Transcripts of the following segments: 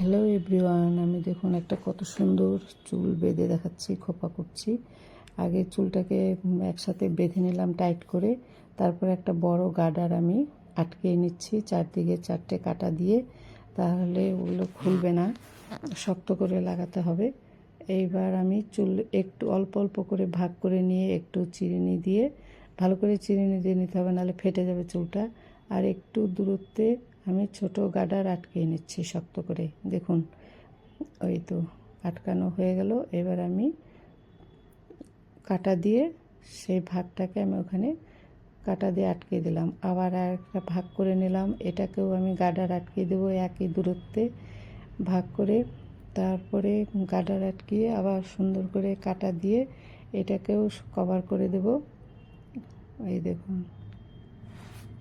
Hello everyone, আমি দেখুন একটা কত সুন্দর চুল বেঁধে দেখাচ্ছি, খোপা করছি। আগে চুলটাকে একসাথে বেঁধে নিলাম টাইট করে, তারপর একটা বড় গার্ডার আমি আটকে নিচ্ছি চারদিকে 4টে কাটা দিয়ে, তাহলে ওগুলো খুলবে না, শক্ত করে লাগাতে হবে। এইবার আমি চুল একটু অল্প অল্প করে ভাগ করে নিয়ে একটু চিরুনি দিয়ে ভালো করে চিরুনি দিয়ে নিতে হবে, নাহলে ফেটে যাবে চুলটা। আর একটু দূরত্বে আমি ছোট গার্ডার আটকে নিচ্ছি শক্ত করে। দেখুন, ওই তো আটকানো হয়ে গেল। এবার আমি কাটা দিয়ে সেই ভাগটাকে আমি ওখানে কাটা দিয়ে আটকে দিলাম। আবার আর একটা ভাগ করে নিলাম, এটাকেও আমি গার্ডার আটকে দেবো একই দূরত্বে ভাগ করে। তারপরে গার্ডার আটকিয়ে আবার সুন্দর করে কাটা দিয়ে এটাকেও কভার করে দেব। এই দেখুন,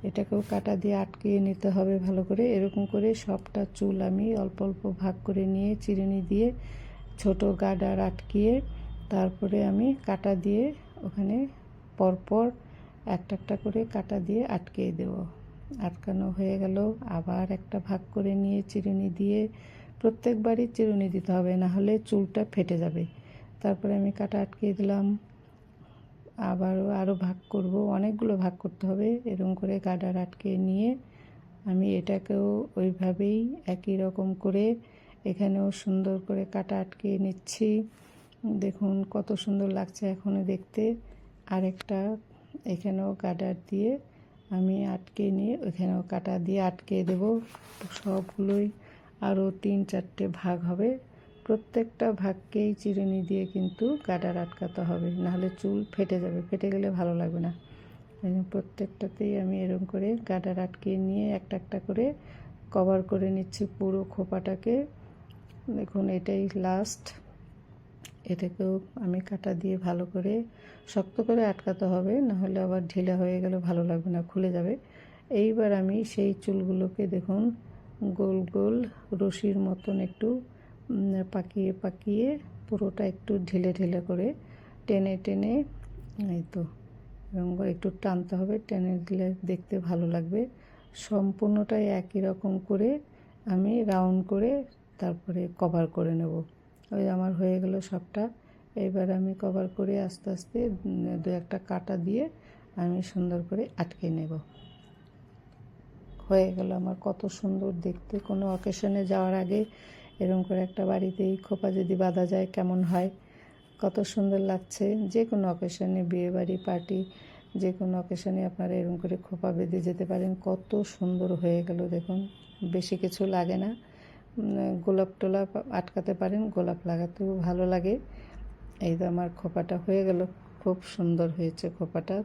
এটাকেও কাটা দিয়ে আটকিয়ে নিতে হবে ভালো করে। এরকম করে সবটা চুল আমি অল্প অল্প ভাগ করে নিয়ে চিরুনি দিয়ে ছোট গার্ডার আটকিয়ে তারপরে আমি কাটা দিয়ে ওখানে পরপর একটা একটা করে কাটা দিয়ে আটকিয়ে দেব। আটকানো হয়ে গেল। আবার একটা ভাগ করে নিয়ে চিরুনি দিয়ে, প্রত্যেকবারই চিরুনি দিতে হবে, না হলে চুলটা ফেটে যাবে। তারপরে আমি কাটা আটকিয়ে দিলাম। আরও ভাগ করব, অনেকগুলো ভাগ করতে হবে। এরকম করে গার্ডার আটকে নিয়ে আমি এটাকেও ওইভাবেই একই রকম করে এখানেও সুন্দর করে কাটা আটকে নিচ্ছি। দেখুন কত সুন্দর লাগছে এখনও দেখতে। আরেকটা এখানেও গার্ডার দিয়ে আমি আটকে নিয়ে ওইখানেও কাটা দিয়ে আটকে দেব। সবগুলোই আরও 3-4টে ভাগ হবে। প্রত্যেকটা ভাগকেই চিরুনি দিয়ে কিন্তু গার্ডার আটকাতে হবে, নাহলে চুল ফেটে যাবে, ফেটে গেলে ভালো লাগবে না। প্রত্যেকটাতেই আমি এরকম করে গার্ডার আটকে নিয়ে একটা একটা করে কভার করে নিচ্ছি পুরো খোপাটাকে। দেখুন এটাই লাস্ট। এটাকেও আমি কাটা দিয়ে ভালো করে শক্ত করে আটকাতে হবে, নাহলে আবার ঢিলা হয়ে গেলে ভালো লাগবে না, খুলে যাবে। এইবার আমি সেই চুলগুলোকে দেখুন গোল গোল রশির মতন একটু পাকিয়ে পাকিয়ে পুরোটা একটু ঢিলে ঢিলে করে টেনে টেনে, এই তো এবং একটু টানতে হবে, টেনে দিলে দেখতে ভালো লাগবে। সম্পূর্ণটাই একই রকম করে আমি রাউন্ড করে তারপরে কভার করে নেব। ওই আমার হয়ে গেল সবটা। এবার আমি কভার করে আস্তে আস্তে 2-1টা কাটা দিয়ে আমি সুন্দর করে আটকে নেব। হয়ে গেল আমার কত সুন্দর দেখতে। কোনো অকেশনে যাওয়ার আগে এরকম করে একটা বাড়িতেই খোপা যদি বাঁধা যায় কেমন হয়, কত সুন্দর লাগছে। যে কোনো অকেশনে, বিয়ে বাড়ি, পার্টি, যে কোনো অকেশনে আপনারা এরকম করে খোপা বেঁধে যেতে পারেন। কত সুন্দর হয়ে গেল দেখুন, বেশি কিছু লাগে না। গোলাপ টোলাপ আটকাতে পারেন, গোলাপ লাগাতেও ভালো লাগে। এই তো আমার খোপাটা হয়ে গেল, খুব সুন্দর হয়েছে খোপাটা।